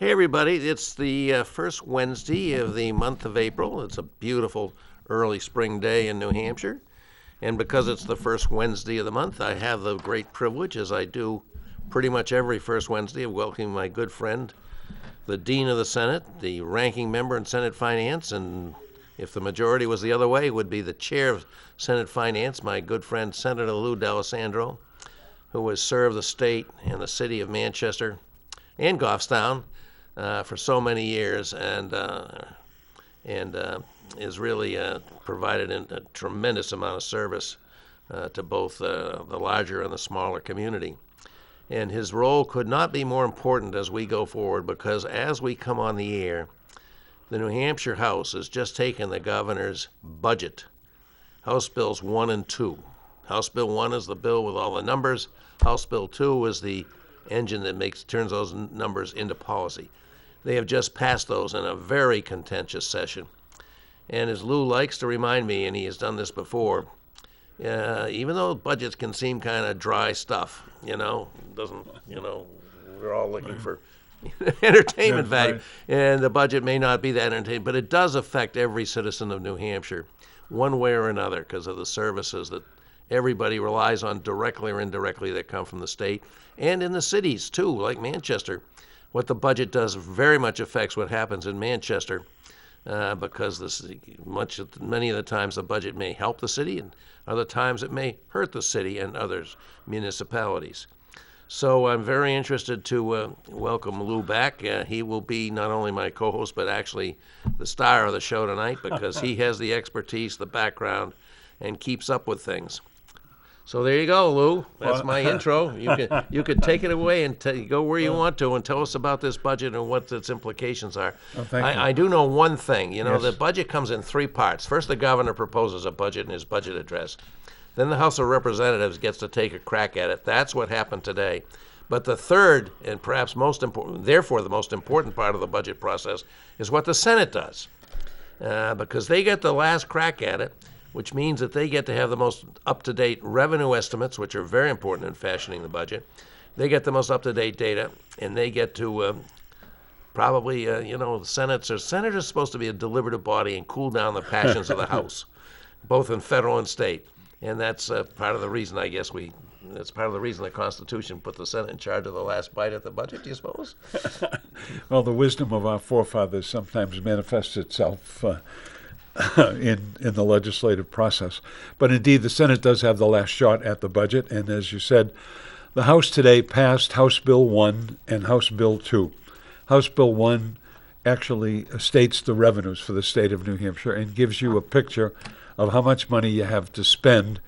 Hey, everybody. It's the first Wednesday of the month of April. It's a beautiful early spring day in New Hampshire. And because it's the first Wednesday of the month, I have the great privilege, as I do pretty much every first Wednesday, of welcoming my good friend, the Dean of the Senate, the ranking member in Senate Finance, and if the majority was the other way, would be the chair of Senate Finance, my good friend Senator Lou D'Alessandro, who has served the state and the city of Manchester and Goffstown for so many years, and has really provided a tremendous amount of service to both the larger and the smaller community. And his role could not be more important as we go forward, because as we come on the air, the New Hampshire House has just taken the governor's budget, House Bills 1 and 2. House Bill 1 is the bill with all the numbers. House Bill 2 is the engine that turns those numbers into policy. They have just passed those in a very contentious session. And as Lou likes to remind me, and he has done this before, even though budgets can seem kind of dry stuff, we're all looking for entertainment value, right. And the budget may not be that entertaining, but it does affect every citizen of New Hampshire one way or another because of the services that everybody relies on directly or indirectly that come from the state, and in the cities too, like Manchester. What the budget does very much affects what happens in Manchester, because many of the times the budget may help the city, and other times it may hurt the city and other municipalities. So I'm very interested to welcome Lou back. He will be not only my co-host, but actually the star of the show tonight, because he has the expertise, the background, and keeps up with things. So there you go, Lou. That's my intro. You could take it away and go where you want to and tell us about this budget and what its implications are. Thank you. I do know one thing. Yes. The budget comes in three parts. First, the governor proposes a budget in his budget address. Then the House of Representatives gets to take a crack at it. That's what happened today. But the third, and perhaps most important, therefore the most important part of the budget process, is what the Senate does, because they get the last crack at it, which means that they get to have the most up-to-date revenue estimates, which are very important in fashioning the budget. They get the most up-to-date data, and they get to the Senate is supposed to be a deliberative body and cool down the passions of the House, both in federal and state. And that's part of the reason, that's part of the reason the Constitution put the Senate in charge of the last bite at the budget, do you suppose? Well, the wisdom of our forefathers sometimes manifests itself in the legislative process. But indeed, the Senate does have the last shot at the budget. And as you said, the House today passed House Bill 1 and House Bill 2. House Bill 1 actually states the revenues for the state of New Hampshire and gives you a picture of how much money you have to spend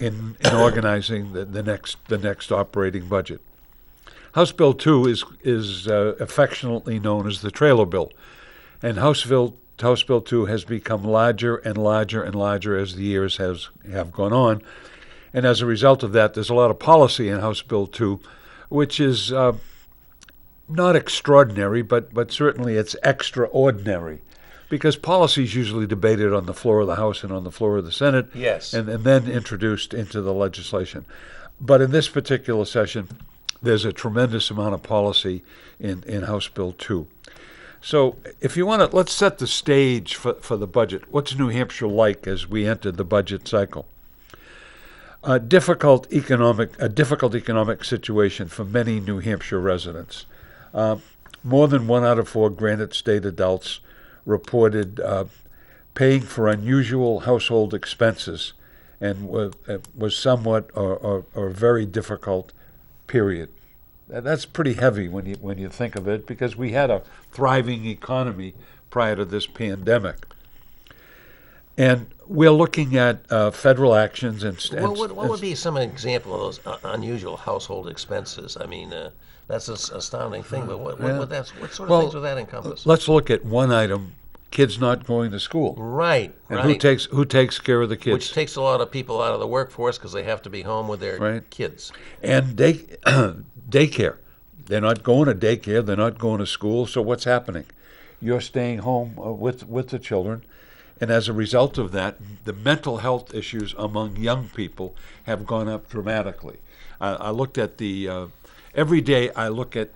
in organizing the next operating budget. House Bill 2 is affectionately known as the trailer bill, and House Bill 2 has become larger and larger and larger as the years have gone on, and as a result of that, there's a lot of policy in House Bill 2, which is not extraordinary, but certainly it's extraordinary. Because policy is usually debated on the floor of the House and on the floor of the Senate, yes, and then introduced into the legislation. But in this particular session, there's a tremendous amount of policy in House Bill 2. So if you want to, let's set the stage for the budget. What's New Hampshire like as we enter the budget cycle? A difficult economic situation for many New Hampshire residents. More than 1 out of 4 Granite State adults reported paying for unusual household expenses, and was somewhat or very difficult period. That's pretty heavy when you think of it, because we had a thriving economy prior to this pandemic. And we're looking at federal actions and what would be some example of those unusual household expenses? I mean, that's an astounding thing, but what sort of things would that encompass? Let's look at one item: kids not going to school. Right. And who takes care of the kids? Which takes a lot of people out of the workforce because they have to be home with their kids. And daycare. They're not going to daycare. They're not going to school. So what's happening? You're staying home with the children. And as a result of that, the mental health issues among young people have gone up dramatically. I looked at every day I look at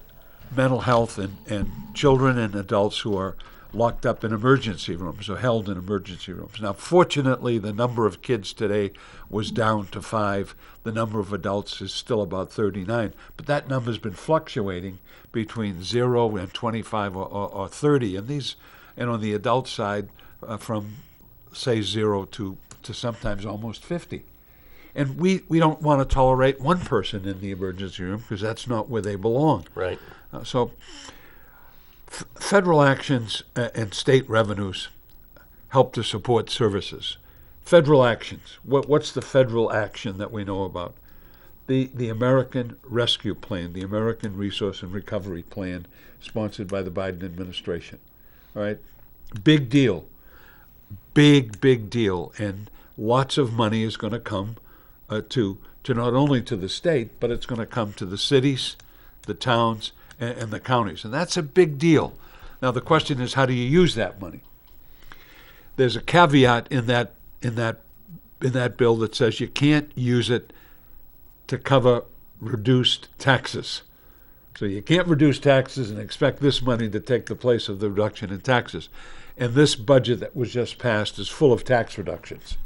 mental health and children and adults who are locked up in emergency rooms or held in emergency rooms. Now, fortunately, the number of kids today was down to 5. The number of adults is still about 39, but that number's been fluctuating between 0 and 25 or 30. And on the adult side, from say 0 to sometimes almost 50. And we don't want to tolerate one person in the emergency room because that's not where they belong. Right. So federal actions and state revenues help to support services. Federal actions. What's the federal action that we know about? The American Rescue Plan, the American Resource and Recovery Plan, sponsored by the Biden administration. All right? Big deal. Big deal. And lots of money is going to come to not only to the state, but it's going to come to the cities, the towns, and the counties. And that's a big deal. Now the question is, how do you use that money? There's a caveat in that bill that says you can't use it to cover reduced taxes. So you can't reduce taxes and expect this money to take the place of the reduction in taxes. And this budget that was just passed is full of tax reductions.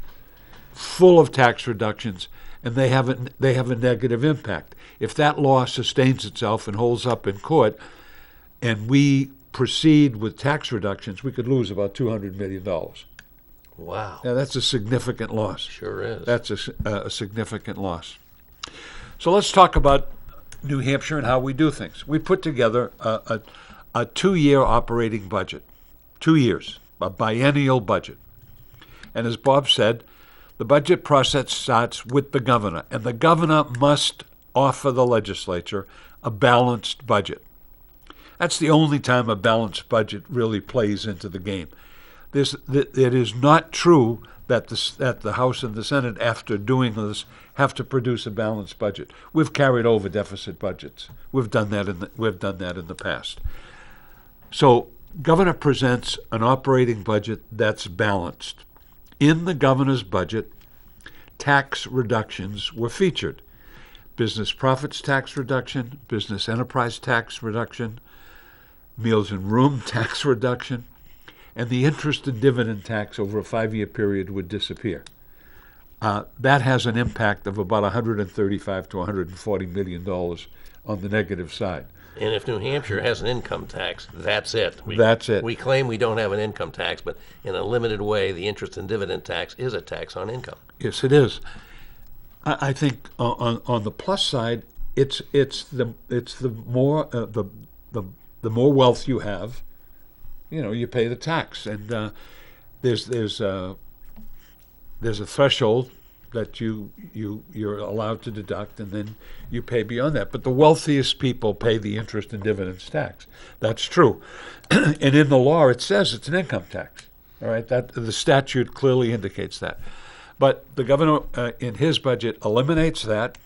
And they have a negative impact. If that law sustains itself and holds up in court, and we proceed with tax reductions, we could lose about $200 million. Wow. Now that's a significant loss. Sure is. That's a significant loss. So let's talk about New Hampshire and how we do things. We put together a 2-year operating budget, 2 years, a biennial budget. And as Bob said, the budget process starts with the governor, and the governor must offer the legislature a balanced budget. That's the only time a balanced budget really plays into the game. It is not true that the House and the Senate, after doing this, have to produce a balanced budget. We've carried over deficit budgets. We've done that in the past. So, governor presents an operating budget that's balanced. In the governor's budget, tax reductions were featured. Business profits tax reduction, business enterprise tax reduction, meals and room tax reduction, and the interest and dividend tax over a 5-year period would disappear. That has an impact of about $135 to $140 million on the negative side. And if New Hampshire has an income tax, that's it. That's it. We claim we don't have an income tax, but in a limited way, the interest and dividend tax is a tax on income. Yes, it is. I think on the plus side, it's the more wealth you have, you pay the tax, and there's a threshold that you're allowed to deduct, and then you pay beyond that. But the wealthiest people pay the interest and dividends tax. That's true. And in the law, it says it's an income tax. All right, that the statute clearly indicates that. But the governor, in his budget, eliminates that,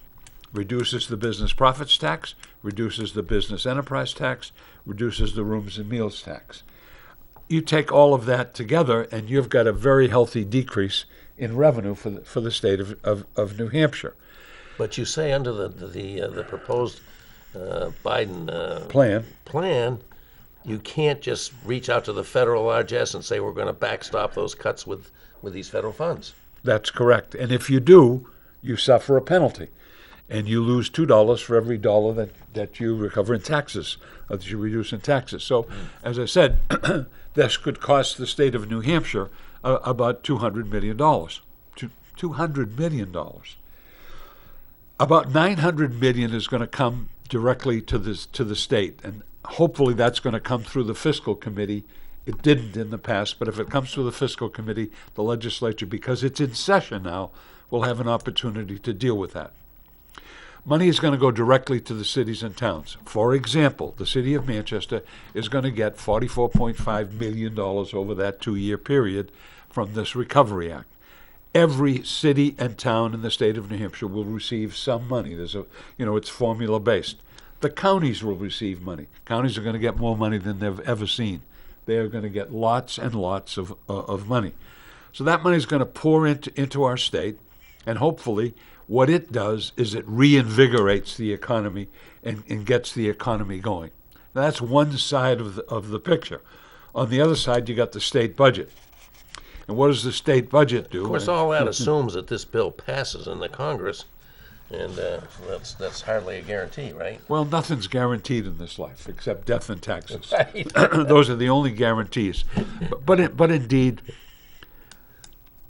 reduces the business profits tax, reduces the business enterprise tax, reduces the rooms and meals tax. You take all of that together, and you've got a very healthy decrease in revenue for the state of New Hampshire. But you say under the proposed Biden plan, you can't just reach out to the federal largesse and say we're going to backstop those cuts with these federal funds. That's correct. And if you do, you suffer a penalty. And you lose $2 for every dollar that you recover in taxes, that you reduce in taxes. So, as I said, this could cost the state of New Hampshire about $200 million. $200 million. About $900 million is going to come directly to the state, and hopefully that's going to come through the fiscal committee. It didn't in the past, but if it comes through the fiscal committee, the legislature, because it's in session now, will have an opportunity to deal with that. Money is going to go directly to the cities and towns. For example, the city of Manchester is going to get $44.5 million over that 2-year period from this Recovery Act. Every city and town in the state of New Hampshire will receive some money. It's formula based. The counties will receive money. Counties are going to get more money than they've ever seen. They are going to get lots and lots of money. So that money is going to pour into our state, and hopefully what it does is it reinvigorates the economy and gets the economy going. That's one side of the picture. On the other side, you got the state budget. And what does the state budget do? Of course, all that assumes that this bill passes in the Congress, and that's hardly a guarantee, right? Well, nothing's guaranteed in this life except death and taxes. Right. Those are the only guarantees. But indeed,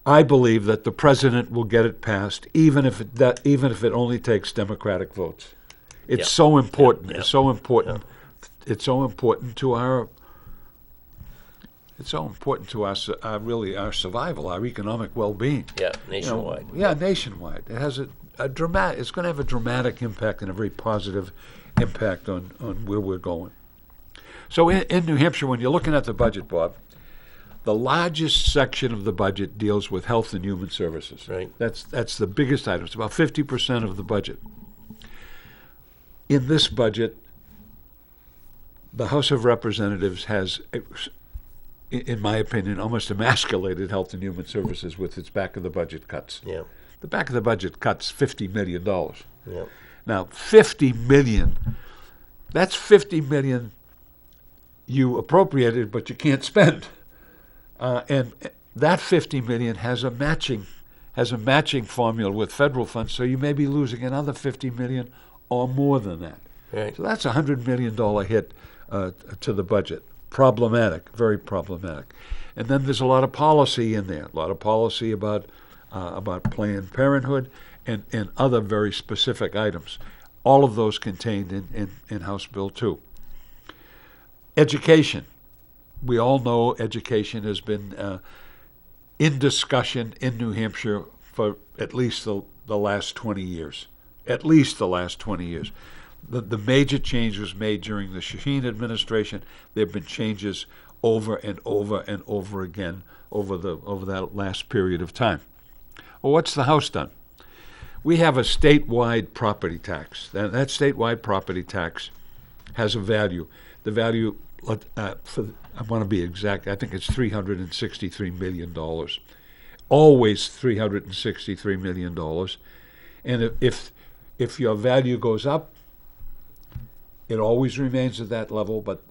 I believe that the president will get it passed, even if it only takes Democratic votes. It's Yeah. so important. Yeah. It's so important. It's so important to our. It's so important to us, really, our survival, our economic well-being. Yeah, nationwide. Yeah, nationwide. It has a dramatic. It's going to have a dramatic impact and a very positive impact on where we're going. So in New Hampshire, when you're looking at the budget, Bob, the largest section of the budget deals with health and human services. Right. That's the biggest item. It's about 50% of the budget. In this budget, the House of Representatives has, in my opinion, almost emasculated health and human services with its back of the budget cuts. Yeah. The back of the budget cuts $50 million. Yeah. Now, $50 million, that's $50 million you appropriated, but you can't spend. And that $50 million has a matching formula with federal funds, so you may be losing another $50 million or more than that. Right. So that's a $100 million hit to the budget. Problematic, very problematic. And then there's a lot of policy in there, a lot of policy about Planned Parenthood and other very specific items. All of those contained in House Bill 2. Education. We all know education has been in discussion in New Hampshire for at least the last 20 years. At least the last 20 years. The major change was made during the Shaheen administration. There have been changes over and over and over again over that last period of time. Well, what's the House done? We have a statewide property tax. That statewide property tax has a value. The value, I want to be exact, I think it's $363 million. Always $363 million. And if your value goes up, it always remains at that level, but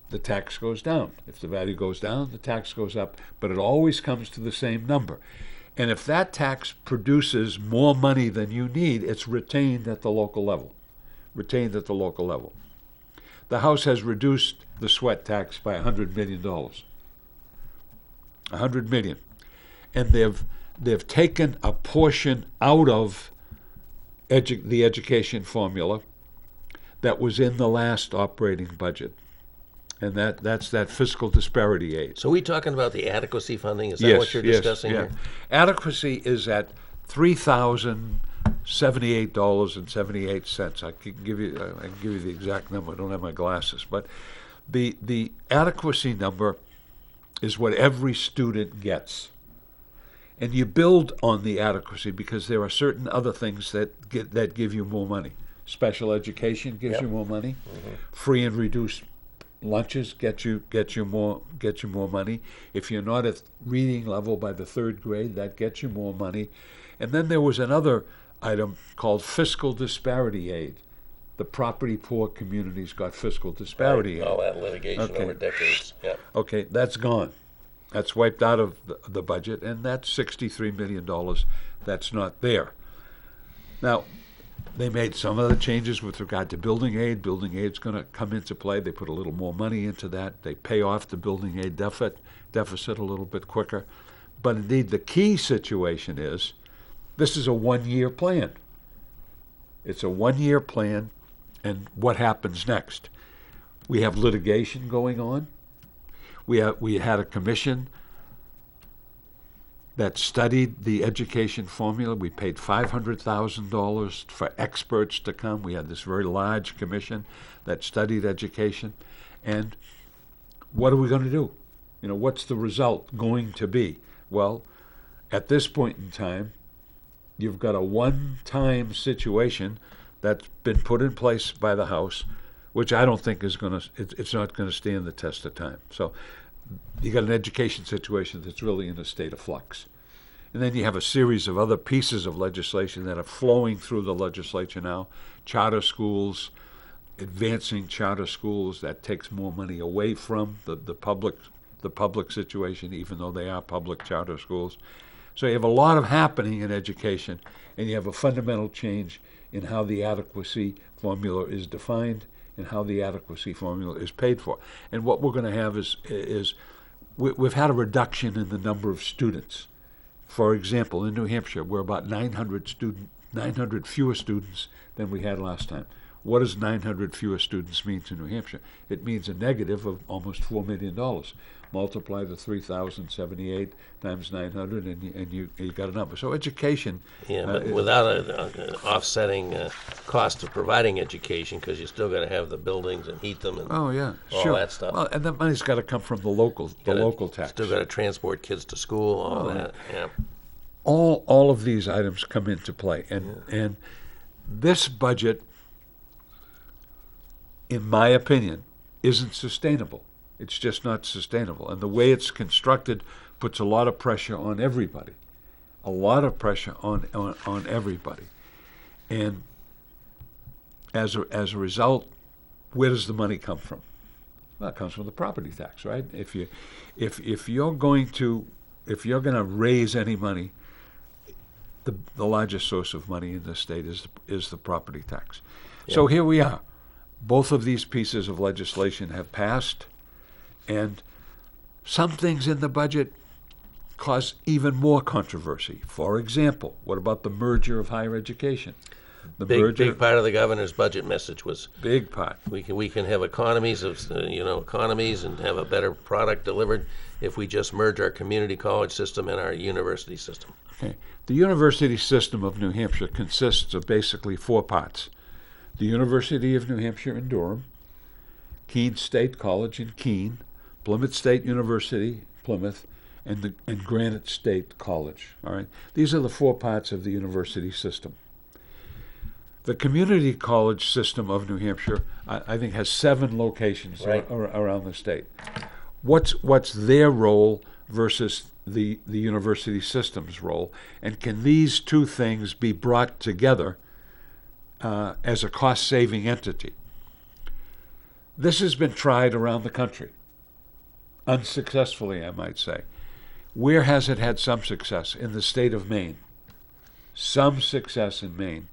the tax goes down. If the value goes down, the tax goes up, but it always comes to the same number. And if that tax produces more money than you need, it's retained at the local level. Retained at the local level. The House has reduced the sweat tax by $100 million. $100 million. And they've taken a portion out of the education formula that was in the last operating budget. And that's that fiscal disparity aid. So are we talking about the adequacy funding? Is that what you're discussing here? Adequacy is at $3,078.78. I can give you the exact number. I don't have my glasses, but the adequacy number is what every student gets. And you build on the adequacy because there are certain other things that give you more money. Special education gives you more money. Mm-hmm. Free and reduced lunches get you more money. If you're not at reading level by the third grade, that gets you more money. And then there was another item called fiscal disparity aid. The property poor communities got fiscal disparity aid. All that litigation over decades. Yeah. Okay, that's gone. That's wiped out of the budget, and that's $63 million that's not there. Now, they made some other changes with regard to building aid. Building aid's going to come into play. They put a little more money into that. They pay off the building aid deficit a little bit quicker. But indeed, the key situation is this is a one-year plan. It's a one-year plan, and what happens next? We have litigation going on. We had a commission that studied the education formula. We paid $500,000 for experts to come. We had this very large commission that studied education. And what are we going to do? What's the result going to be? Well, at this point in time, you've got a one-time situation that's been put in place by the House, which I don't think it's not going to stand the test of time. So you got an education situation that's really in a state of flux. And then you have a series of other pieces of legislation that are flowing through the legislature now. Charter schools, advancing charter schools. That takes more money away from the public situation, even though they are public charter schools. So you have a lot of happening in education, and you have a fundamental change in how the adequacy formula is defined and how the adequacy formula is paid for. And what we're going to have is we've had a reduction in the number of students. For example, in New Hampshire, we're about 900 fewer students than we had last time. What does 900 fewer students mean to New Hampshire? It means a negative of almost $4 million. Multiply the 3,078 times 900, and you got a number. So education. Yeah, but without an offsetting cost of providing education, because you still got to have the buildings and heat them and oh yeah, all sure. that stuff. Well, and that money's got to come from the local tax. Still got to transport kids to school, all that. Yeah. All of these items come into play, and this budget, in my opinion, isn't sustainable. It's just not sustainable. And the way it's constructed puts a lot of pressure on everybody. A lot of pressure on everybody. And as a result, where does the money come from? Well, it comes from the property tax, right? If you're going to raise any money, the largest source of money in this state is the property tax. Yeah. So here we are. Both of these pieces of legislation have passed, and some things in the budget cause even more controversy. For example, what about the merger of higher education? Big part of the governor's budget message was big part. We can have economies and have a better product delivered if we just merge our community college system and our university system. Okay. The university system of New Hampshire consists of basically four parts: the University of New Hampshire in Durham, Keene State College in Keene, Plymouth State University, Plymouth, and Granite State College. All right, these are the four parts of the university system. The community college system of New Hampshire, I think, has 7 locations right around the state. What's their role versus the university system's role, and can these two things be brought together as a cost-saving entity? This has been tried around the country, unsuccessfully, I might say. Where has it had some success? In the state of Maine. Some success in Maine.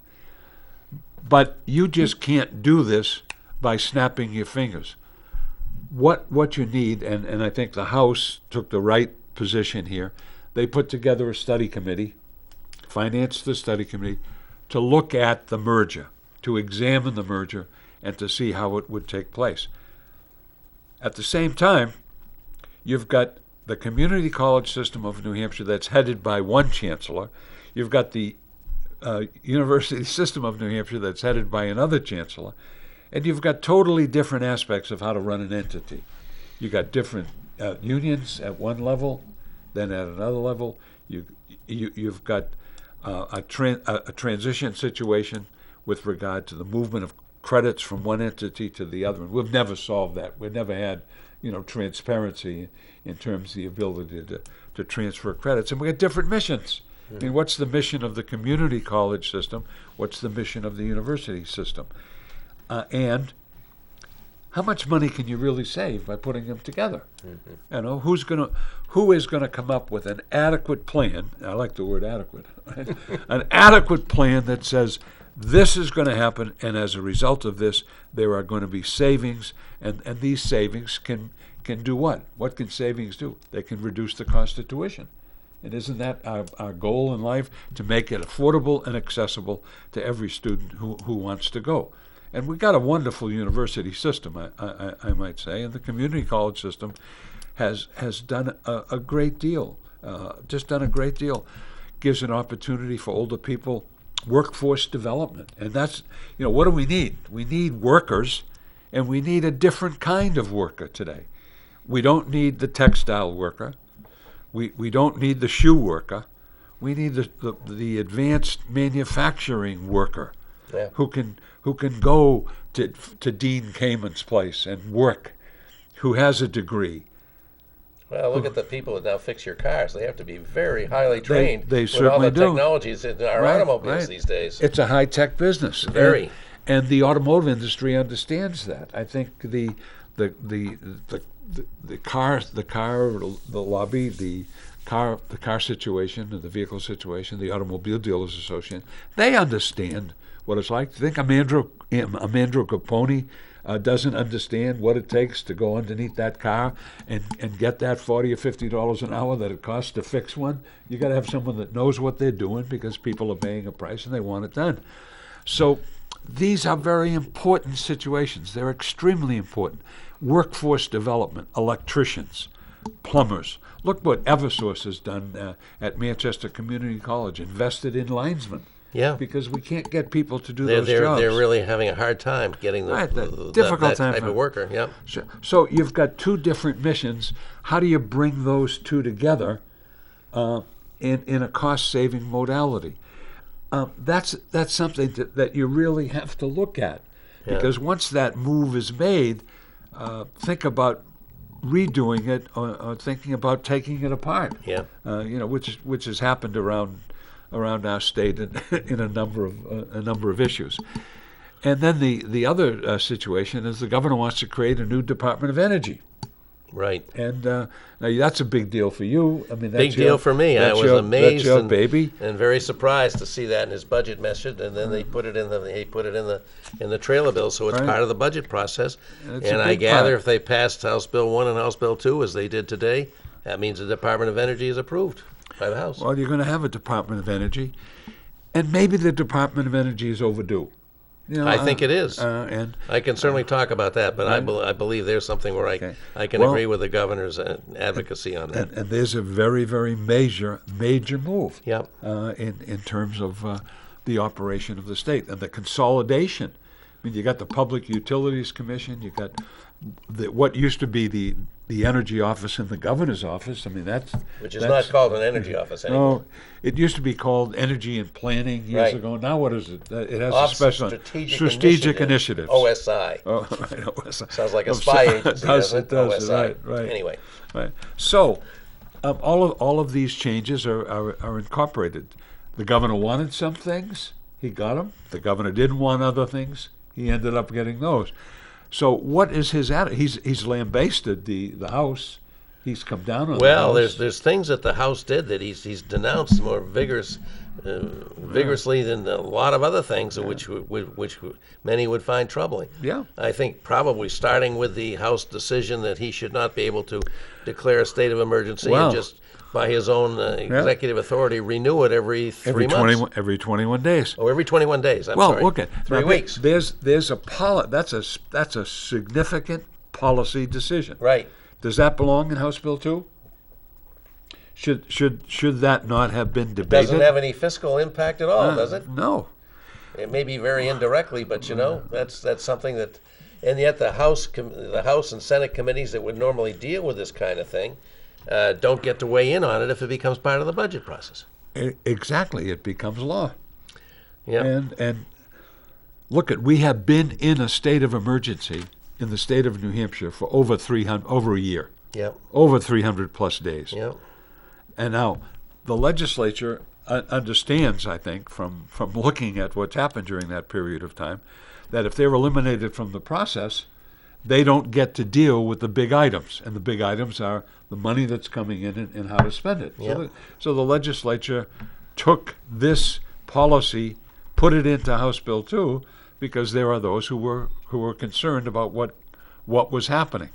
But you just can't do this by snapping your fingers. What you need, and I think the House took the right position here, they put together a study committee, financed the study committee, to look at the merger, to examine the merger, and to see how it would take place. At the same time, you've got the community college system of New Hampshire that's headed by one chancellor. You've got the university system of New Hampshire that's headed by another chancellor. And you've got totally different aspects of how to run an entity. You've got different unions at one level, then at another level. You've got a transition situation with regard to the movement of credits from one entity to the other. And we've never solved that. We've never had, transparency in terms of the ability to transfer credits. And we got different missions. I mean, what's the mission of the community college system? What's the mission of the university system? And how much money can you really save by putting them together? Mm-hmm. Who is gonna come up with an adequate plan? I like the word adequate. Right? An adequate plan that says this is going to happen, and as a result of this, there are going to be savings, and these savings can do what? What can savings do? They can reduce the cost of tuition. And isn't that our goal in life, to make it affordable and accessible to every student who wants to go? And we've got a wonderful university system, I might say, and the community college system has done a great deal, just done a great deal. Gives an opportunity for older people, workforce development. And that's, what do we need? We need workers, and we need a different kind of worker today. We don't need the textile worker. We don't need the shoe worker. We need the advanced manufacturing worker, yeah, who can go to Dean Kamen's place and work, who has a degree. Well, look at the people that now fix your cars. They have to be very highly trained they with certainly all the do. technologies in our automobiles these days. It's a high-tech business. Very. And the automotive industry understands that. I think the lobby, the car situation, the vehicle situation, the Automobile Dealers Association, they understand what it's like. Think Amandro Capone doesn't understand what it takes to go underneath that car and get that $40 or $50 an hour that it costs to fix one. You got to have someone that knows what they're doing, because people are paying a price and they want it done. So these are very important situations. They're extremely important. Workforce development, electricians, plumbers. Look what Eversource has done at Manchester Community College, invested in linesmen. Yeah. Because we can't get people to do those jobs. They're really having a hard time getting difficult time type of worker. Yeah. So you've got two different missions. How do you bring those two together in a cost-saving modality? That's something that you really have to look at, because once that move is made, think about redoing it or thinking about taking it apart. Yeah. Which has happened around our state in a number of issues. And then the other situation is the governor wants to create a new Department of Energy. Right. And now that's a big deal for you. I mean, that's big deal for me. I was amazed that's your baby, and very surprised to see that in his budget message. And then they put it in the trailer bill, so it's part of the budget process. And I gather if they passed House Bill 1 and House Bill 2 as they did today, that means the Department of Energy is approved by the House. Well, you're going to have a Department of Energy, and maybe the Department of Energy is overdue. I think it is. And I can certainly talk about that, but I believe there's something where I can agree with the governor's advocacy on that. And there's a very, very major move Yep. In terms of the operation of the state and the consolidation. I mean, you got the Public Utilities Commission, you got what used to be the Energy Office in the Governor's Office. I mean, which is not called an Energy Office anymore. No, it used to be called Energy and Planning years ago. Now what is it? It has Office a special Strategic Initiatives. OSI. Oh, right, OSI. Sounds like a spy agency. It does. OSI. Right. Anyway. Right. So, all of these changes are incorporated. The governor wanted some things, he got them. The governor didn't want other things, he ended up getting those. So what is his attitude? He's lambasted the House. He's come down on the House. There's things that the House did that he's denounced more vigorously than a lot of other things, which many would find troubling. Yeah. I think probably starting with the House decision that he should not be able to declare a state of emergency and just by his own executive authority renew it every 3 months. Every 21 days. Oh, every 21 days. I'm sorry. Okay. 3 weeks. That's a significant policy decision. Right. Does that belong in House Bill 2? Should that not have been debated? It doesn't have any fiscal impact at all, does it? No. It may be very indirectly, but that's something that, and yet the House and Senate committees that would normally deal with this kind of thing don't get to weigh in on it if it becomes part of the budget process. Exactly, it becomes law. Yeah. And look, we have been in a state of emergency in the state of New Hampshire for over a year. Yeah. Over 300 plus days. Yeah. And now the legislature understands, I think, from looking at what's happened during that period of time, that if they're eliminated from the process, they don't get to deal with the big items. And the big items are the money that's coming in and how to spend it. Yeah. So the legislature took this policy, put it into House Bill 2, because there are those who were concerned about what was happening.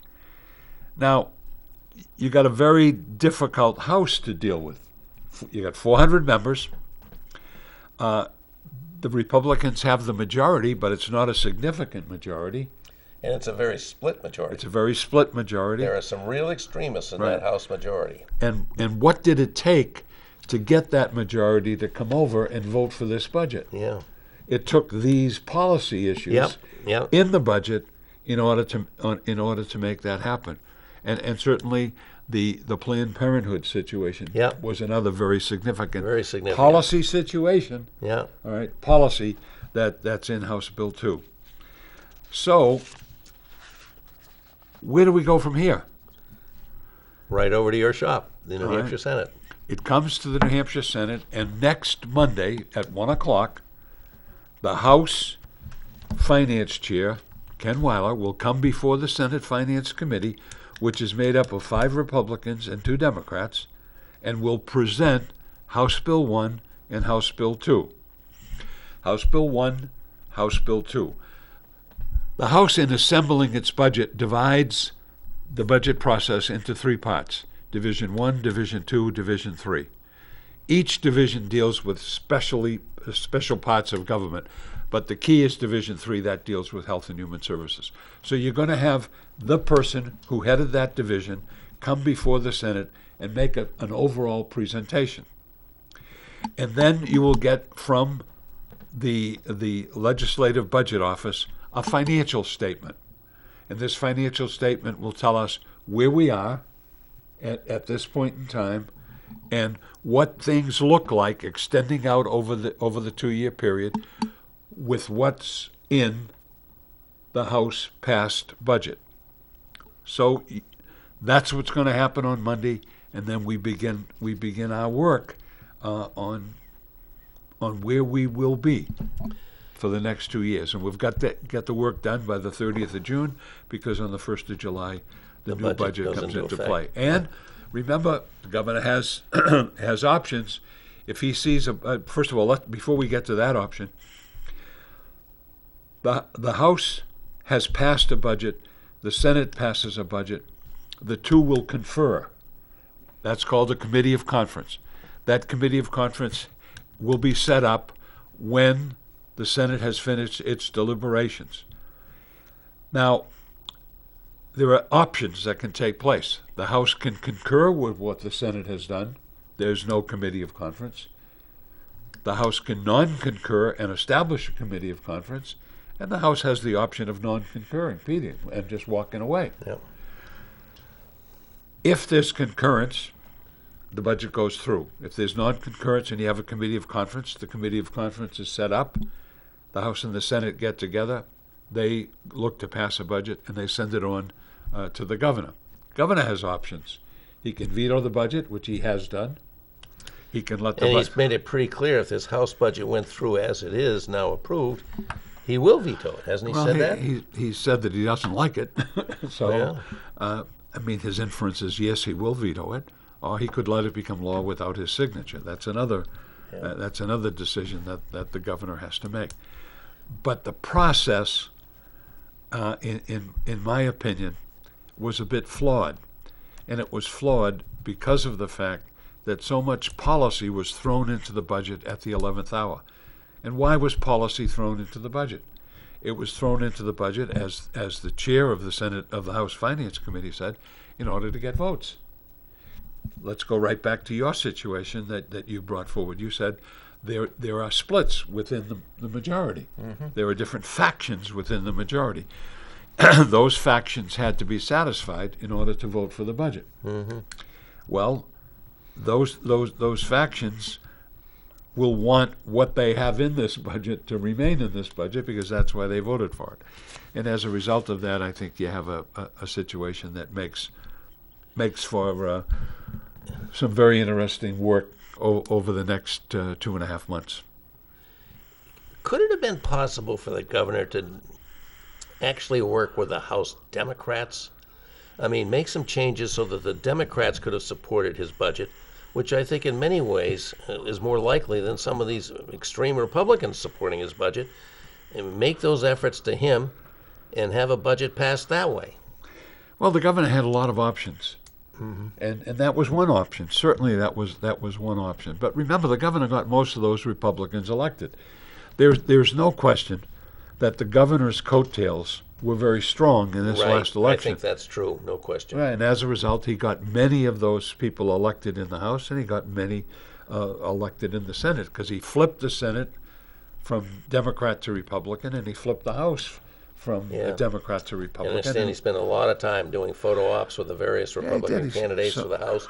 Now, you got a very difficult House to deal with. You got 400 members. The Republicans have the majority, but it's not a significant majority. And it's a very split majority. It's a very split majority. There are some real extremists in that House majority. And what did it take to get that majority to come over and vote for this budget? Yeah. It took these policy issues in the budget in order to make that happen. And certainly the Planned Parenthood situation was another very significant policy situation. Yeah. All right, policy that's in House Bill 2. So where do we go from here? Right over to your shop, the New Hampshire Senate. It comes to the New Hampshire Senate, and next Monday at 1 o'clock, the House Finance Chair, Ken Weiler, will come before the Senate Finance Committee, which is made up of 5 Republicans and 2 Democrats, and will present House Bill 1 and House Bill 2. House Bill 1, House Bill 2. The House, in assembling its budget, divides the budget process into 3 parts: Division 1, Division 2, Division 3. Each division deals with special parts of government, but the key is Division 3, that deals with Health and Human Services. So you're going to have the person who headed that division come before the Senate and make an overall presentation. And then you will get from the Legislative Budget Office a financial statement. And this financial statement will tell us where we are at this point in time and what things look like extending out over the 2-year period with what's in the House passed budget. So that's what's going to happen on Monday, and then we begin our work on where we will be for the next 2 years. And we've got the work done by the 30th of June, because on the 1st of July, the new budget comes into play. And remember, the governor has has options. If he sees first of all, before we get to that option, the House has passed a budget, the Senate passes a budget, the 2 will confer. That's called a committee of conference. That committee of conference will be set up when the Senate has finished its deliberations. Now, there are options that can take place. The House can concur with what the Senate has done. There's no committee of conference. The House can non-concur and establish a committee of conference, and the House has the option of non-concurring, and just walking away. Yep. If there's concurrence, the budget goes through. If there's non-concurrence and you have a committee of conference, the committee of conference is set up. The House and the Senate get together. They look to pass a budget, and they send it on to the governor. Governor has options. He can veto the budget, which he has done. He can let the And he's made it pretty clear if this House budget went through as it is now approved, he will veto it. Hasn't he said that? He said that he doesn't like it. So, Yeah. I mean, his inference is yes, he will veto it, or he could let it become law without his signature. That's another decision that the governor has to make. But the process, in my opinion, was a bit flawed. And it was flawed because of the fact that so much policy was thrown into the budget at the 11th hour. And why was policy thrown into the budget? It was thrown into the budget, as the chair of the House Finance Committee said, in order to get votes. Let's go right back to your situation that you brought forward. You said there are splits within the majority. Mm-hmm. There are different factions within the majority. Those factions had to be satisfied in order to vote for the budget. Mm-hmm. Well, those factions will want what they have in this budget to remain in this budget, because that's why they voted for it. And as a result of that, I think you have a situation that makes for some very interesting work over the next 2.5 months. Could it have been possible for the governor to actually work with the House Democrats? I mean, make some changes so that the Democrats could have supported his budget, which I think in many ways is more likely than some of these extreme Republicans supporting his budget, and make those efforts to him and have a budget passed that way. Well, the governor had a lot of options. Mm-hmm. And that was one option. Certainly that was one option. But remember, the governor got most of those Republicans elected. There's no question that the governor's coattails were very strong in this last election. I think that's true, no question. Right, and as a result, he got many of those people elected in the House, and he got many elected in the Senate, because he flipped the Senate from Democrat to Republican, and he flipped the House from Democrat to Republican. I understand he spent a lot of time doing photo ops with the various Republican candidates for the House.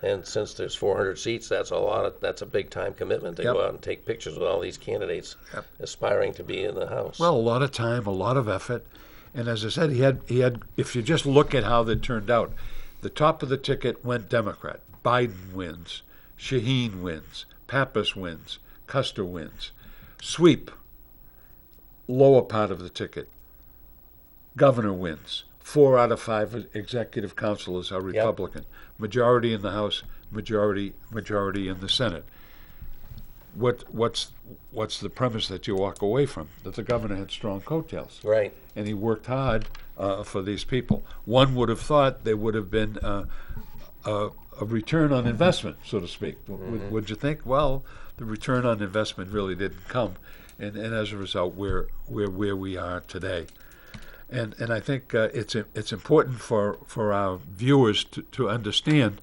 And since there's 400 seats, that's a big time commitment to go out and take pictures with all these candidates aspiring to be in the House. Well, a lot of time, a lot of effort. And as I said, he had if you just look at how that turned out, the top of the ticket went Democrat. Biden wins, Shaheen wins, Pappas wins, Custer wins. Sweep, lower part of the ticket. Governor wins. 4 out of 5 executive councilors are Republican. Majority in the House, majority in the Senate. What's the premise that you walk away from? That the governor had strong coattails. Right. And he worked hard for these people. One would have thought there would have been a return on investment, so to speak. Would you think? Well, the return on investment really didn't come, and as a result, we're where we are today. And I think it's important for our viewers to understand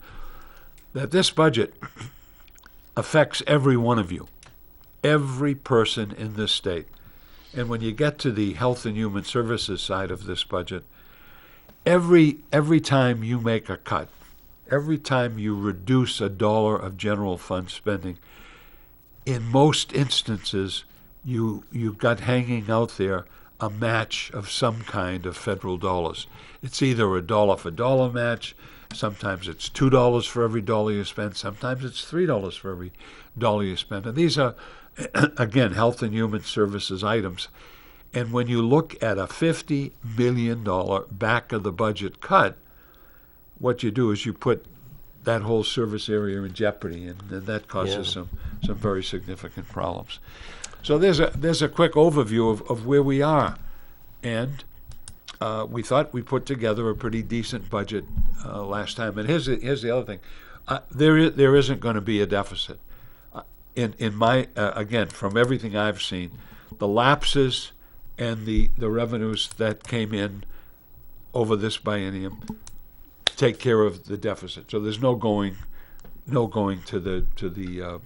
that this budget affects every one of you, every person in this state. And when you get to the Health and Human Services side of this budget, every time you make a cut, every time you reduce $1 of general fund spending, in most instances, you got hanging out there a match of some kind of federal dollars. It's either a dollar for dollar match, sometimes it's $2 for every dollar you spend, sometimes it's $3 for every dollar you spend. And these are, again, Health and Human Services items. And when you look at a $50 million back of the budget cut, what you do is you put that whole service area in jeopardy, and that causes some very significant problems. So there's a quick overview of where we are, and we thought we put together a pretty decent budget last time. And here's the other thing: there isn't going to be a deficit. In my again, from everything I've seen, the lapses and the revenues that came in over this biennium take care of the deficit. So there's no going to the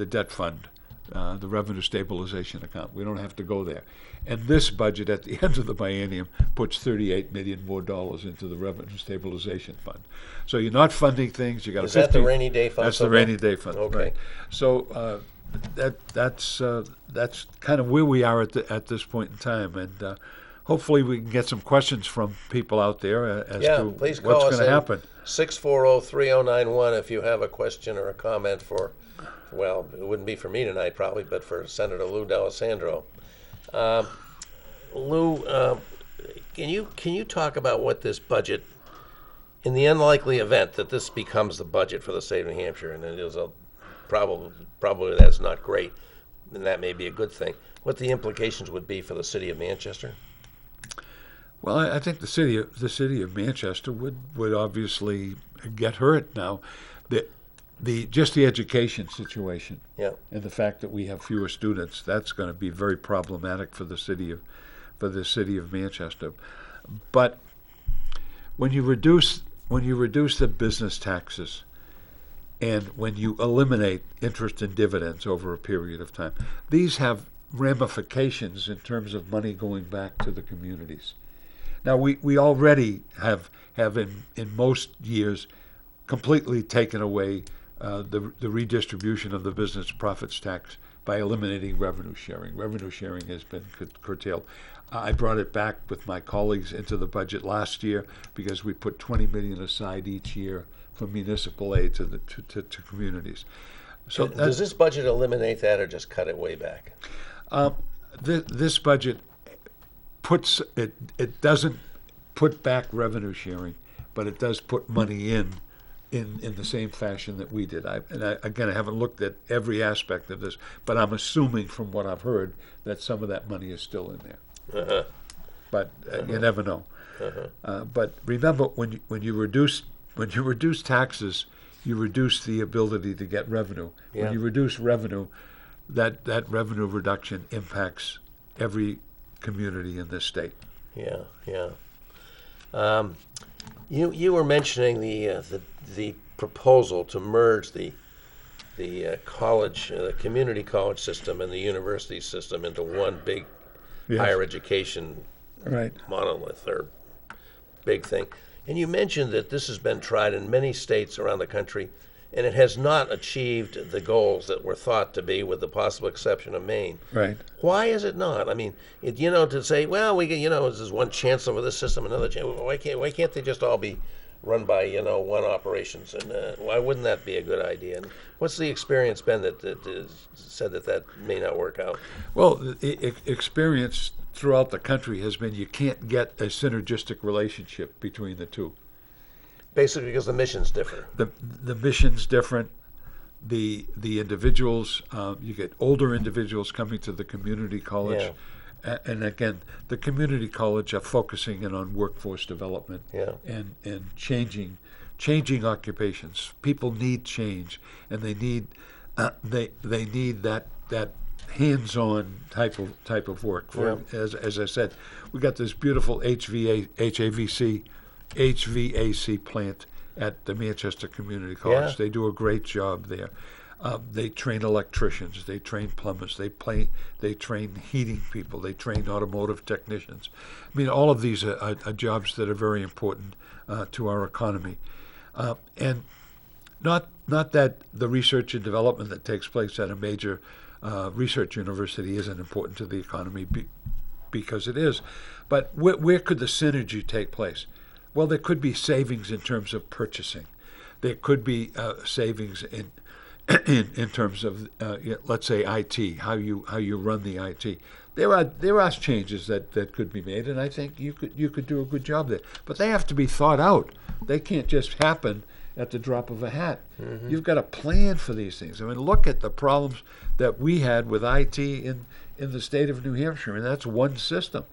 debt fund. The revenue stabilization account. We don't have to go there. And this budget at the end of the biennium puts $38 million more into the revenue stabilization fund. So you're not funding things. You got Is that the rainy day fund? That's the rainy day fund. Okay. Right. So that's kind of where we are at this point in time, and hopefully we can get some questions from people out there as to please what's call going to happen. 640-3091 if you have a question or a comment for. Well, it wouldn't be for me tonight, probably, but for Senator Lou D'Alessandro. Lou, can you talk about what this budget, in the unlikely event that this becomes the budget for the state of New Hampshire, and it is probably that's not great, and that may be a good thing, what the implications would be for the city of Manchester? Well, I think the city of Manchester would obviously get hurt now. Just the education situation, and the fact that we have fewer students, that's going to be very problematic for the city of Manchester. But when you reduce the business taxes, and when you eliminate interest and dividends over a period of time, these have ramifications in terms of money going back to the communities. Now we already have in most years completely taken away the redistribution of the business profits tax by eliminating revenue sharing. Revenue sharing has been curtailed. I brought it back with my colleagues into the budget last year because we put $20 million aside each year for municipal aid to communities. So does this budget eliminate that or just cut it way back? This budget puts it doesn't put back revenue sharing, but it does put money in the same fashion that we did. I haven't looked at every aspect of this, but I'm assuming from what I've heard that some of that money is still in there. But you never know. But remember, when you reduce taxes, you reduce the ability to get revenue. When you reduce revenue, that revenue reduction impacts every community in this state. You were mentioning the proposal to merge the community college system and the university system into one big higher education monolith or big thing. And you mentioned that this has been tried in many states around the country, and it has not achieved the goals that were thought to be, with the possible exception of Maine. Right. Why is it not? I mean, to say, well, we get, this is one chancellor for this system, another chancellor. Why can't they just all be run by one operations, and why wouldn't that be a good idea? And what's the experience been that said that may not work out? Well, the experience throughout the country has been you can't get a synergistic relationship between the two. Basically, because the missions differ. The mission's different. The individuals, you get older individuals coming to the community college. Yeah. And again, the community college are focusing in on workforce development and changing occupations. People need change, and they need that hands-on type of work. As I said, we got this beautiful HVAC plant at the Manchester Community College. Yeah. They do a great job there. They train electricians, they train plumbers, they train heating people, they train automotive technicians. I mean, all of these are jobs that are very important to our economy. And not that the research and development that takes place at a major research university isn't important to the economy, because it is. But where could the synergy take place? Well, there could be savings in terms of purchasing. There could be savings in terms of let's say IT, how you run the IT. There are changes that could be made, and I think you could do a good job there. But they have to be thought out. They can't just happen at the drop of a hat. Mm-hmm. You've got to plan for these things. I mean, look at the problems that we had with IT in the state of New Hampshire, and that's one system.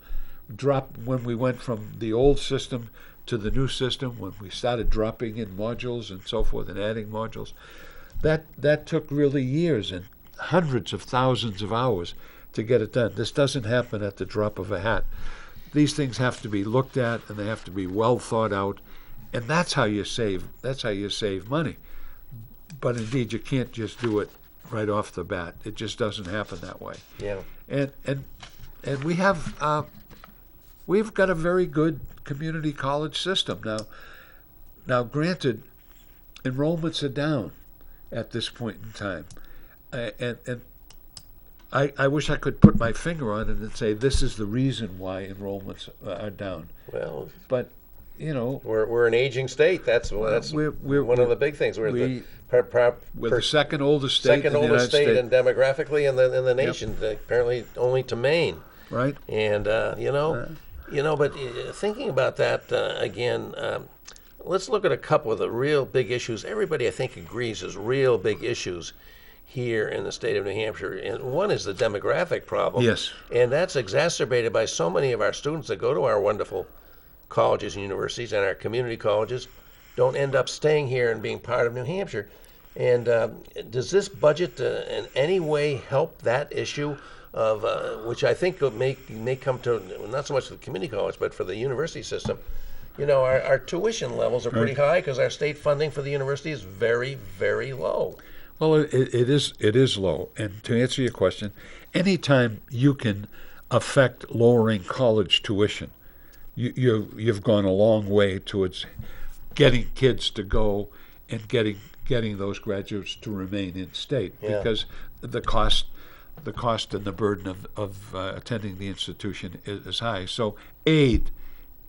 When we went from the old system to the new system, when we started dropping in modules and so forth and adding modules, that took really years and hundreds of thousands of hours to get it done. This doesn't happen at the drop of a hat. These things have to be looked at, and they have to be well thought out, and that's how you save money. But indeed, you can't just do it right off the bat. It just doesn't happen that way. Yeah. And we've got a very good community college system now. Granted, enrollments are down at this point in time, and I wish I could put my finger on it and say this is the reason why enrollments are down. Well, but we're an aging state. That's one of the big things. We're the second oldest state and demographically in the nation, apparently only to Maine. Right. And but thinking about that again. Let's look at a couple of the real big issues. Everybody, I think, agrees is real big issues here in the state of New Hampshire. And one is the demographic problem. Yes. And that's exacerbated by so many of our students that go to our wonderful colleges and universities and our community colleges don't end up staying here and being part of New Hampshire. And does this budget in any way help that issue of which I think may come to, not so much the community college, but for the university system? Our tuition levels are pretty high because our state funding for the university is very, very low. Well, it is low. And to answer your question, anytime you can affect lowering college tuition, you've gone a long way towards getting kids to go and getting those graduates to remain in state, because the cost and the burden of attending the institution is high. So aid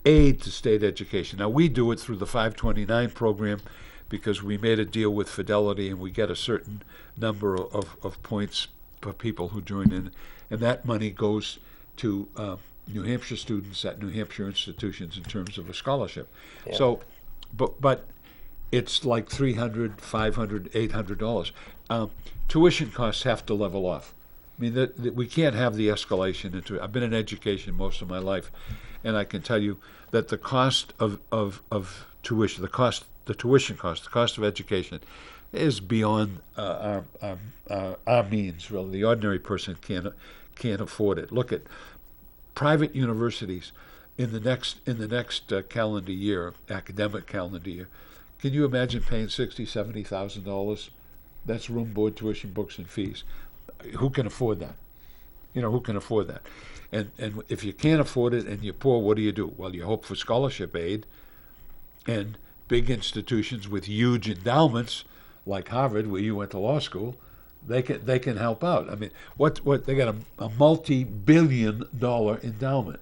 to state education. Now, we do it through the 529 program because we made a deal with Fidelity, and we get a certain number of points per people who join in, and that money goes to New Hampshire students at New Hampshire institutions in terms of a scholarship. Yeah. So, but it's like $300, $500, $800. Tuition costs have to level off. I mean, we can't have the escalation into it. I've been in education most of my life, and I can tell you that the cost of tuition, the cost of education, is beyond our means. Really, the ordinary person can't afford it. Look at private universities in the next calendar year, academic calendar year. Can you imagine paying $60,000-$70,000? That's room, board, tuition, books, and fees. Who can afford that? Who can afford that? And if you can't afford it and you're poor, what do? Well, you hope for scholarship aid, and big institutions with huge endowments like Harvard, where you went to law school, they can help out. I mean, what they got a multi-billion-dollar endowment.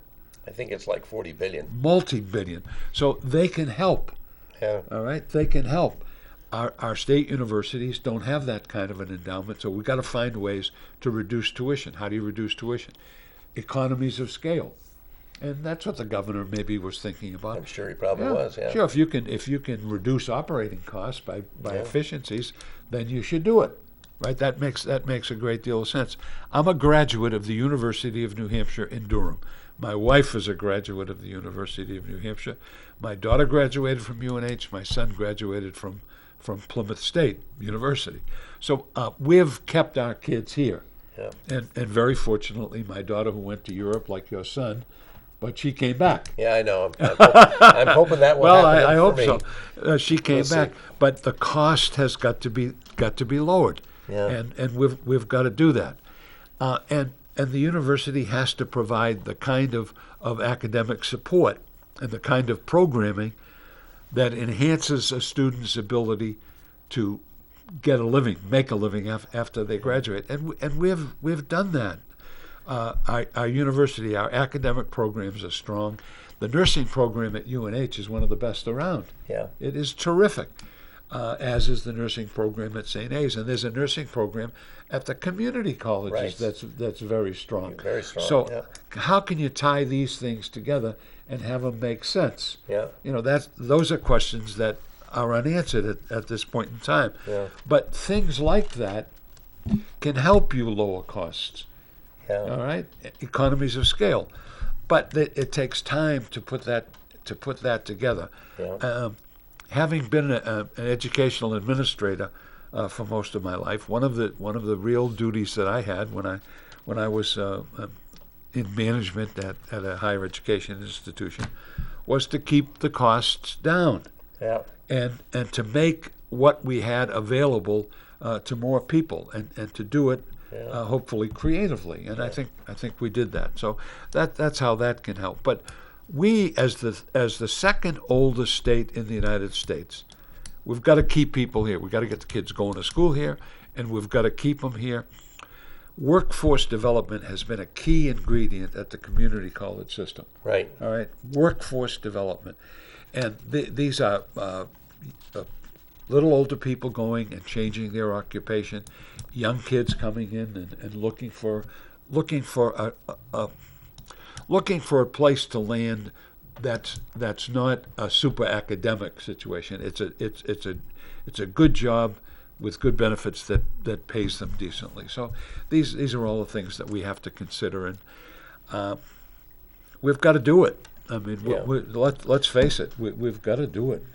I think it's like $40 billion. Multi-billion. So they can help. Yeah. All right, they can help. Our state universities don't have that kind of an endowment, so we've got to find ways to reduce tuition. How do you reduce tuition? Economies of scale. And that's what the governor maybe was thinking about. I'm sure he probably was, yeah. Sure, if you can reduce operating costs by Yeah. efficiencies, then you should do it. Right? That makes a great deal of sense. I'm a graduate of the University of New Hampshire in Durham. My wife is a graduate of the University of New Hampshire. My daughter graduated from UNH. My son graduated from Plymouth State University. So we've kept our kids here. Yeah. And very fortunately, my daughter, who went to Europe like your son, but she came back. Yeah, I know. I'm hoping that will Well, happen I hope for me. so. She came We'll see. back, but the cost has got to be lowered, Yeah. and we've got to do that, and the university has to provide the kind of academic support and the kind of programming that enhances a student's ability to get a living, make a living after they graduate, and we've done that. Our university, our academic programs are strong. The nursing program at UNH is one of the best around. Yeah. It is terrific, as is the nursing program at St. A's, and there's a nursing program at the community colleges Right. that's very strong. Very strong, So, yeah. how can you tie these things together and have them make sense? Yeah. Those are questions that are unanswered at this point in time. Yeah. But things like that can help you lower costs. Yeah. All right, economies of scale, but it takes time to put that together. Yeah. Having been an educational administrator for most of my life, one of the real duties that I had when I was in management at a higher education institution was to keep the costs down Yeah. and to make what we had available to more people and to do it hopefully creatively. And I think we did that. So that's how that can help. But we, as the second oldest state in the United States, we've got to keep people here. We've got to get the kids going to school here, and we've got to keep them here. Workforce development has been a key ingredient at the community college system. Right. All right, workforce development, and these are little older people going and changing their occupation, young kids coming in and looking for a place to land that's not a super academic situation. It's a good job with good benefits that pays them decently. So these are all the things that we have to consider, and we've got to do it. I mean, Yeah. let's face it, we've got to do it.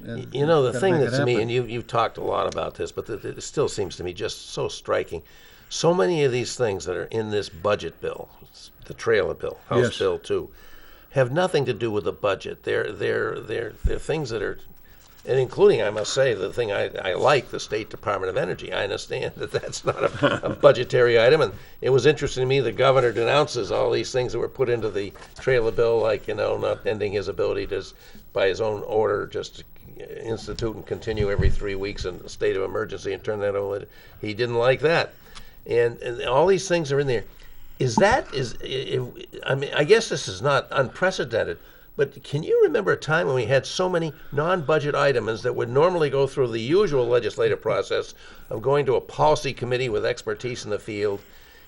And You know, the gotta thing make it that's to me, happen. and you've talked a lot about this, but it still seems to me just so striking. So many of these things that are in this budget bill, the trailer bill, House Yes. Bill 2, have nothing to do with the budget. They're things that are, and including, I must say, the thing I like, the State Department of Energy. I understand that that's not a budgetary item, and it was interesting to me the governor denounces all these things that were put into the trailer bill, like, not ending his ability to, by his own order, just to institute and continue every 3 weeks in a state of emergency and turn that over. He didn't like that. And all these things are in there. I mean, I guess this is not unprecedented, but can you remember a time when we had so many non-budget items that would normally go through the usual legislative process of going to a policy committee with expertise in the field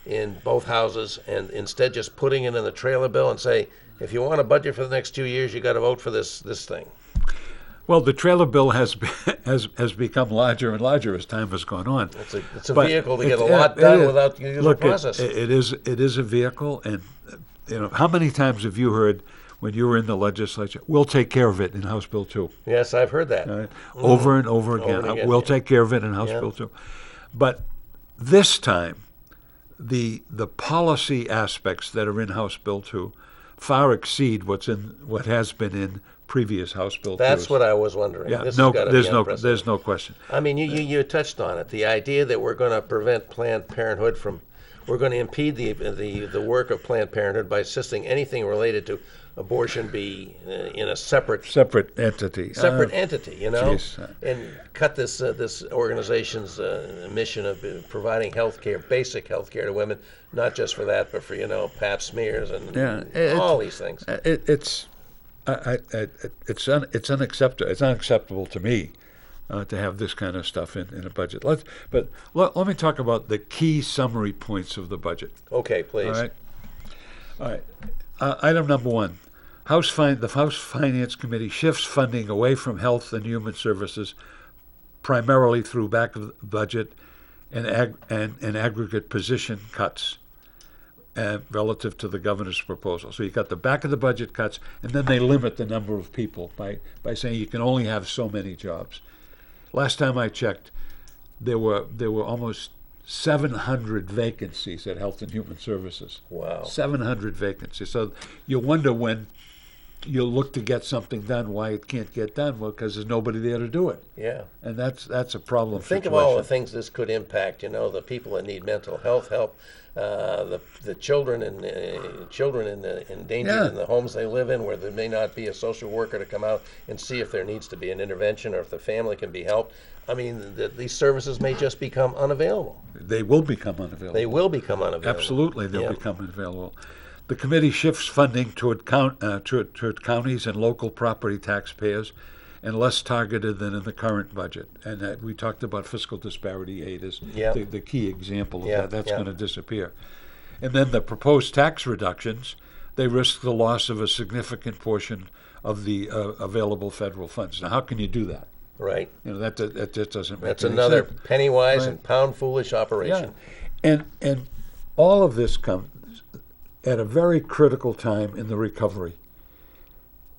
in both houses, and instead just putting it in the trailer bill and say, if you want a budget for the next 2 years, you got to vote for this thing? Well, the trailer bill has become larger and larger as time has gone on. It's a But vehicle to get a it- lot it done is- without the usual look, process. It is a vehicle, and how many times have you heard when you were in the legislature, we'll take care of it in House Bill 2? Yes, I've heard that. Right? Over and over again. and again, We'll yeah. take care of it in House Yeah. Bill 2. But this time, the policy aspects that are in House Bill 2 far exceed what has been in previous House Bill 2s. That's what I was wondering. Yeah, This no, has gotta be there's unprecedented. no question. I mean, you touched on it. The idea that we're going to prevent Planned Parenthood from, we're going to impede the work of Planned Parenthood by insisting anything related to abortion be in a separate Entity. entity, Jeez. and cut this organization's mission of providing basic health care to women, not just for that, but for Pap smears and Yeah, all these things. It's unacceptable. It's unacceptable to me to have this kind of stuff in a budget. Let me talk about the key summary points of the budget. Okay, please. All right. Item number one: the House Finance Committee shifts funding away from health and human services, primarily through back of the budget and aggregate position cuts. Relative to the governor's proposal. So you got the back of the budget cuts, and then they limit the number of people by saying you can only have so many jobs. Last time I checked, there were almost 700 vacancies at Health and Human Services. Wow. 700 vacancies. So you wonder when you look to get something done, why it can't get done. Well, because there's nobody there to do it. Yeah. And that's a problem. Think of all the things this could impact. The people that need mental health help, the children and in danger in the homes they live in, where there may not be a social worker to come out and see if there needs to be an intervention or if the family can be helped. I mean, these services may just become unavailable. They will become unavailable. They will become unavailable. Absolutely, they'll become unavailable. The committee shifts funding toward counties and local property taxpayers, and less targeted than in the current budget. And we talked about fiscal disparity aid as the key example of that. That's going to disappear. And then the proposed tax reductions, they risk the loss of a significant portion of the available federal funds. Now, how can you do that? Right. That just doesn't make That's any another sense. penny-wise and pound-foolish operation. Yeah. And all of this comes at a very critical time in the recovery.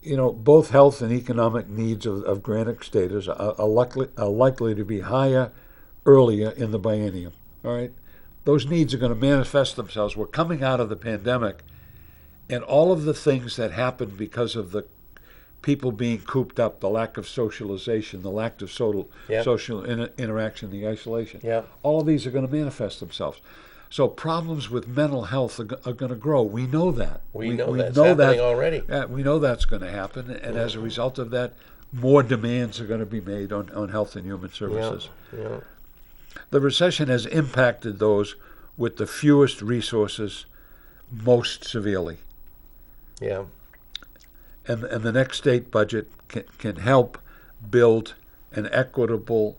Both health and economic needs of Granite Staters are likely to be higher earlier in the biennium. All right? Those needs are going to manifest themselves. We're coming out of the pandemic, and all of the things that happened because of the people being cooped up, the lack of socialization, the lack of social interaction, the isolation, all of these are going to manifest themselves. So problems with mental health are going to grow. We know that. We know that's happening already. Yeah, we know that's going to happen, and as a result of that, more demands are going to be made on health and human services. Yeah. The recession has impacted those with the fewest resources most severely. Yeah. And the next state budget can help build an equitable,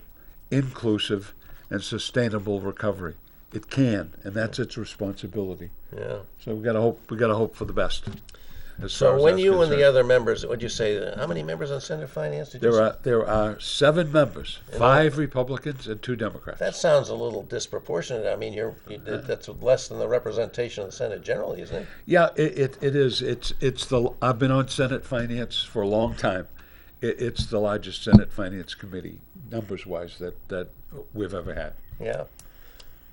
inclusive, and sustainable recovery. It can, and that's its responsibility. Yeah. So we got to hope for the best. So when you and the other members, would you say how many members on Senate Finance did you say? There are 7 members, 5 Republicans and 2 Democrats. That sounds a little disproportionate. I mean, that's less than the representation of the Senate generally, isn't it? Yeah, it is. I've been on Senate Finance for a long time. It's the largest Senate Finance Committee, numbers-wise, that we've ever had. Yeah.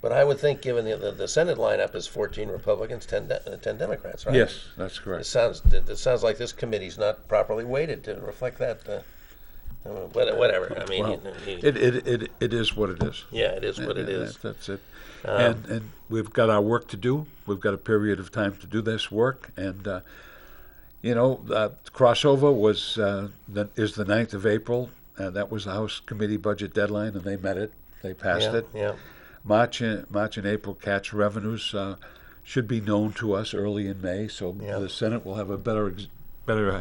But I would think, given the Senate lineup is 14 Republicans, 10 Democrats, right? Yes, that's correct. It sounds like this committee's not properly weighted to reflect that. Whatever. I mean, it is what it is. Yeah, it is what it is. That's it. And we've got our work to do. We've got a period of time to do this work, and crossover is the 9th of April. That was the House Committee budget deadline, and they met it. They passed it. Yeah. March and April catch revenues should be known to us early in May, so the Senate will have a better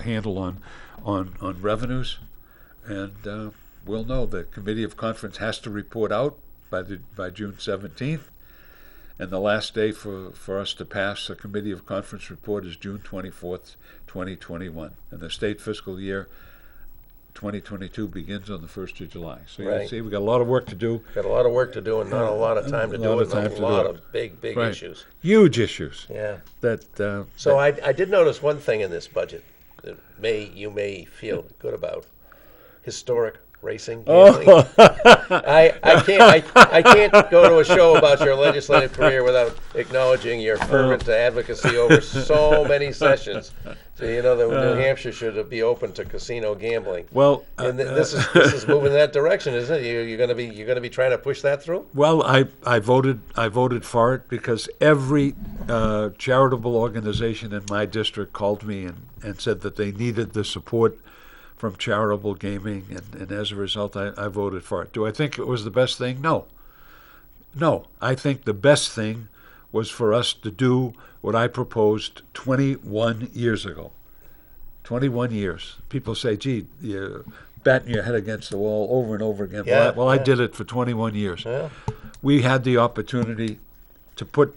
handle on revenues, and we'll know the Committee of Conference has to report out by June 17th, and the last day for us to pass a Committee of Conference report is June 24th, 2021, and the state fiscal year 2022 begins on the 1st of July. So you see, we've got a lot of work to do. Got a lot of work to do and not a lot of time to do it. A lot of big issues. Huge issues. Yeah. So I did notice one thing in this budget that you may feel good about. Historic racing. I can't go to a show about your legislative career without acknowledging your fervent advocacy over so many sessions. So that New Hampshire should be open to casino gambling. Well, and this is moving in that direction, isn't it? You're going to be trying to push that through. Well, I voted for it because every charitable organization in my district called me and said that they needed the support from charitable gaming, and as a result, I voted for it. Do I think it was the best thing? No. I think the best thing was for us to do what I proposed 21 years ago. 21 years. People say, gee, you're batting your head against the wall over and over again. Yeah, Well, I did it for 21 years. Yeah. We had the opportunity to put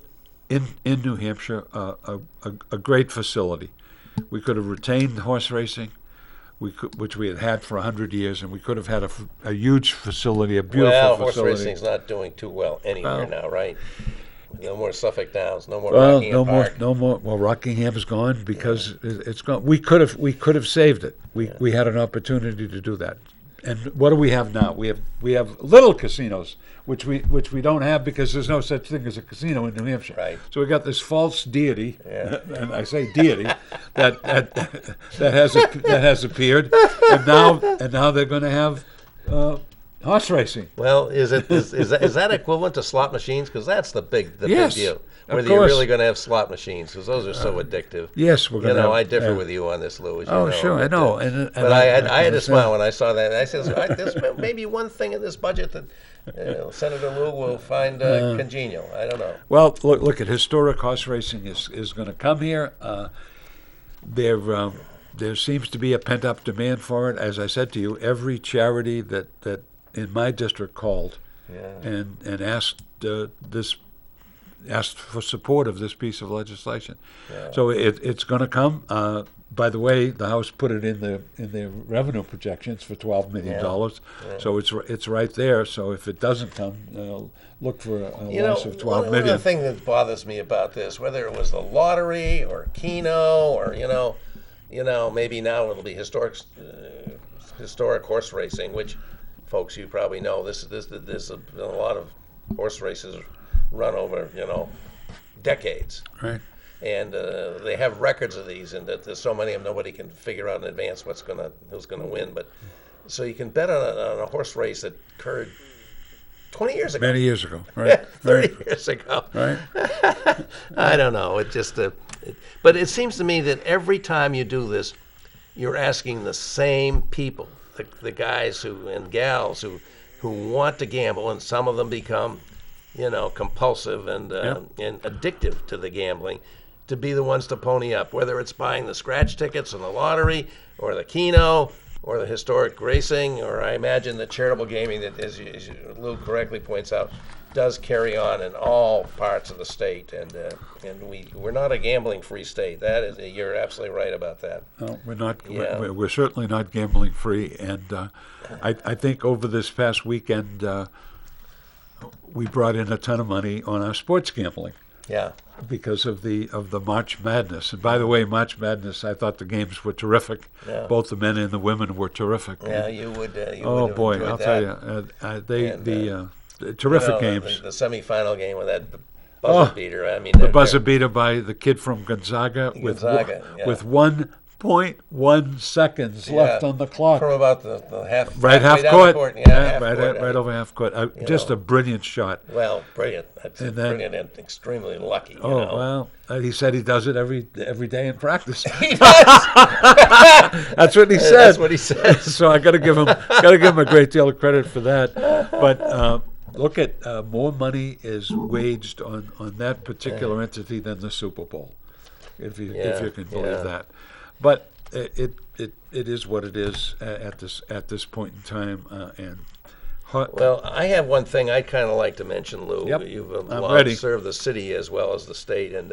in New Hampshire a great facility. We could have retained horse racing, which we had had for 100 years, and we could have had a huge facility, a beautiful Well, horse facility. racing's not doing too well anywhere now, right? No more Suffolk Downs, no more Well, Rockingham Park. no more. Well, Rockingham's gone because it's gone. We could have saved it. We had an opportunity to do that. And what do we have now? We have little casinos, which we don't have because there's no such thing as a casino in New Hampshire. Right. So we got this false deity, and I say deity, that has appeared, and now they're going to have horse racing. Well, is that equivalent to slot machines? Because that's the big Yes, deal. of Whether you're course. really going to have slot machines, because those are so addictive. Yes, we're going to. I differ with you on this, Lou. As you Oh, know, sure, I but, know. But I had to understand. smile when I saw that. I said, "There's maybe one thing in this budget that Senator Lou will find congenial." I don't know. Well, look at historic horse racing is going to come here. There seems to be a pent up demand for it. As I said to you, every charity that in my district called and asked for support of this piece of legislation. Yeah. So it's going to come. By the way, the House put it in their revenue projections for $12 million. So it's right there. So if it doesn't come, look for a loss of $12 one million. of the things that bothers me about this, whether it was the lottery or Keno or maybe now it'll be historic horse racing, which, folks, you probably know there's a lot of horse races run over decades. Right. And they have records of these, and that there's so many of them nobody can figure out in advance who's gonna win. But so you can bet on a horse race that occurred 20 years ago. Many years ago, right? 30 right. years ago. Right. I don't know. It just, but it seems to me that every time you do this, you're asking the same people, the guys and gals who want to gamble, and some of them become, compulsive and addictive to the gambling, to be the ones to pony up, whether it's buying the scratch tickets on the lottery or the Keno or the historic racing, or I imagine the charitable gaming that, as Lou correctly points out, does carry on in all parts of the state, and we're not a gambling-free state. That is, you're absolutely right about that. No, we're not. Yeah. We're certainly not gambling free, and I think over this past weekend we brought in a ton of money on our sports gambling. Yeah. Because of the March Madness. And by the way, March Madness, I thought the games were terrific. Yeah. Both the men and the women were terrific. Yeah, you would. Oh would boy, enjoy I'll that. tell you, terrific games. The semifinal game with that buzzer beater. I mean, The buzzer beater by the kid from Gonzaga, with 1.1 seconds left on the clock. From about the half Half down court. the court. Yeah, right over half court. Just a brilliant shot. Well, brilliant. That's And then- brilliant and extremely lucky. Well, he said he does it every day in practice. He does. That's what he said. That's what he said. So I got to give him a great deal of credit for that. But look at more money is waged on that particular entity than the Super Bowl, if you can believe that. But it is what it is at this point in time. Well, I have one thing I'd kind of like to mention, Lou. Yep, You've I'm long ready. served the city as well as the state, and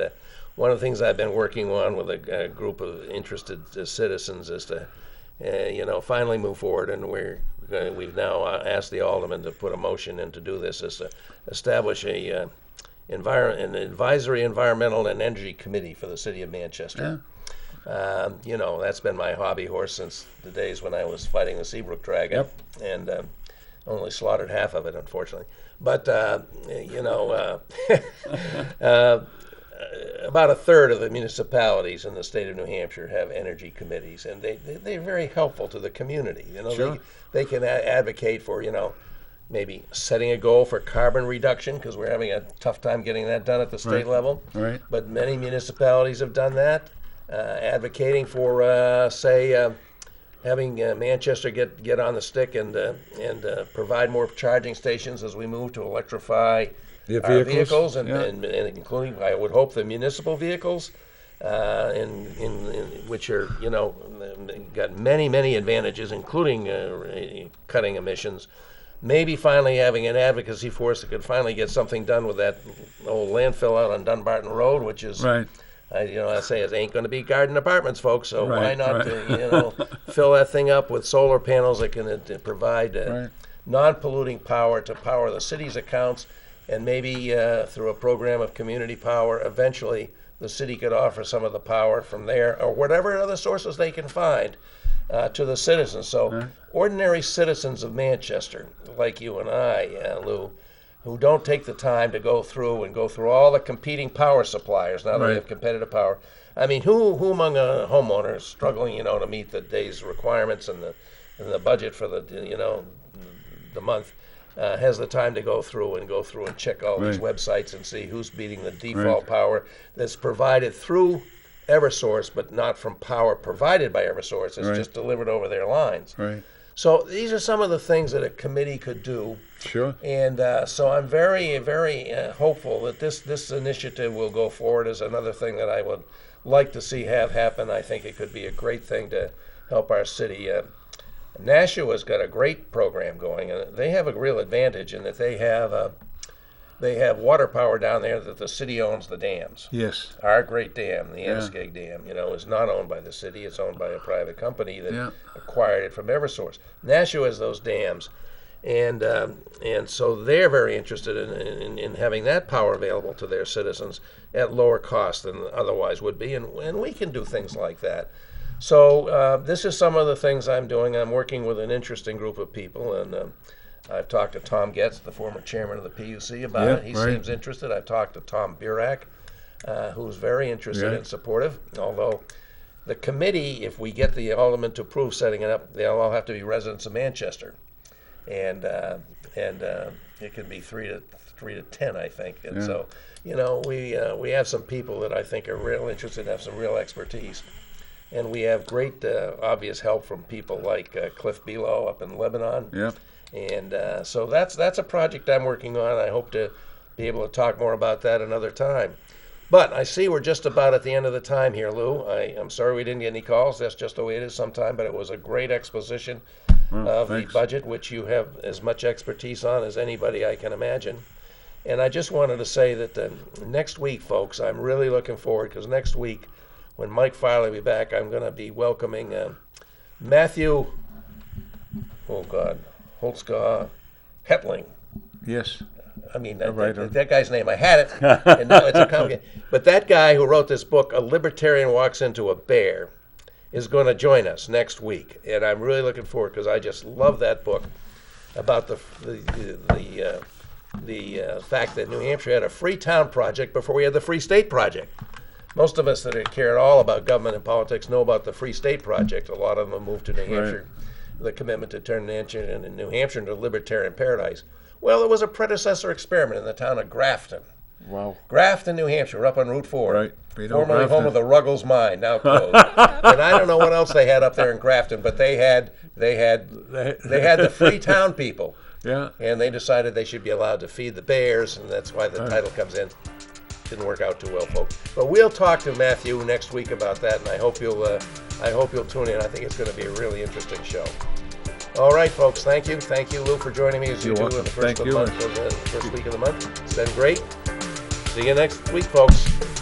one of the things I've been working on with a group of interested citizens is to, finally move forward, and we've now asked the aldermen to put a motion in to do this, is to establish an advisory environmental and energy committee for the city of Manchester. That's been my hobby horse since the days when I was fighting the Seabrook Dragon, and only slaughtered half of it, unfortunately. But about a third of the municipalities in the state of New Hampshire have energy committees, and they're very helpful to the community. Sure. They can advocate for maybe setting a goal for carbon reduction, because we're having a tough time getting that done at the state level. Right. But many municipalities have done that. Advocating for, having Manchester get on the stick and provide more charging stations as we move to electrify The our vehicles, and including, I would hope, the municipal vehicles. which are, got many advantages, including cutting emissions. Maybe finally having an advocacy force that could finally get something done with that old landfill out on Dunbarton Road, which is, Right. I say it ain't going to be garden apartments, folks. So why Right, not, right. fill that thing up with solar panels that can provide Right. non-polluting power to power the city's accounts, and maybe through a program of community power, eventually the city could offer some of the power from there or whatever other sources they can find to the citizens. So ordinary citizens of Manchester, like you and I, Lou, who don't take the time to go through all the competing power suppliers now that we Right. have competitive power. I mean, who among a homeowner is struggling, to meet the day's requirements and the budget for the month, has the time to go through and check all these Right. websites and see who's beating the default power that's provided through Eversource, but not from power provided by Eversource. It's Right. just delivered over their lines. Right. So these are some of the things that a committee could do. Sure. And so I'm very, very hopeful that this initiative will go forward as another thing that I would like to see have happen. I think it could be a great thing to help our city. Nashua's got a great program going, and they have a real advantage in that they have water power down there that the city owns the dams. Yes. Our great dam, the Annisquam Dam, is not owned by the city. It's owned by a private company that acquired it from Eversource. Nashua has those dams, and so they're very interested in having that power available to their citizens at lower cost than otherwise would be, and we can do things like that. So this is some of the things I'm doing. I'm working with an interesting group of people, and I've talked to Tom Getz, the former chairman of the PUC, about it. He right. seems interested. I've talked to Tom Burak, who's very interested and supportive, although the committee, if we get the aldermen to approve setting it up, they'll all have to be residents of Manchester. And it can be 3 to 10, I think. And so, we have some people that I think are real interested and have some real expertise. And we have great obvious help from people like Cliff Below up in Lebanon. Yep. And so that's a project I'm working on. I hope to be able to talk more about that another time. But I see we're just about at the end of the time here, Lou. I'm sorry we didn't get any calls. That's just the way it is sometime. But it was a great exposition of thanks. the budget, which you have as much expertise on as anybody I can imagine. And I just wanted to say that next week, folks, I'm really looking forward, because next week, when Mike Farley will be back, I'm going to be welcoming Matthew, Holtzgaw Hetling. Yes. I mean, right. that guy's name, I had it, and now it's a complicated. But that guy who wrote this book, A Libertarian Walks Into a Bear, is going to join us next week. And I'm really looking forward, because I just love that book about the fact that New Hampshire had a free town project before we had the Free State Project. Most of us that care at all about government and politics know about the Free State Project. A lot of them moved to New Hampshire, the commitment to turn New Hampshire into a libertarian paradise. Well, it was a predecessor experiment in the town of Grafton. Wow. Grafton, New Hampshire, up on Route 4. Right. Formerly home of the Ruggles Mine, now closed. And I don't know what else they had up there in Grafton, but they had the free town people. Yeah. And they decided they should be allowed to feed the bears, and that's why the title comes in. Didn't work out too well, folks. But we'll talk to Matthew next week about that, and I hope you'll tune in. I think it's going to be a really interesting show. All right, folks. Thank you, Lou, for joining me as you do in the first week of the month. It's been great. See you next week, folks.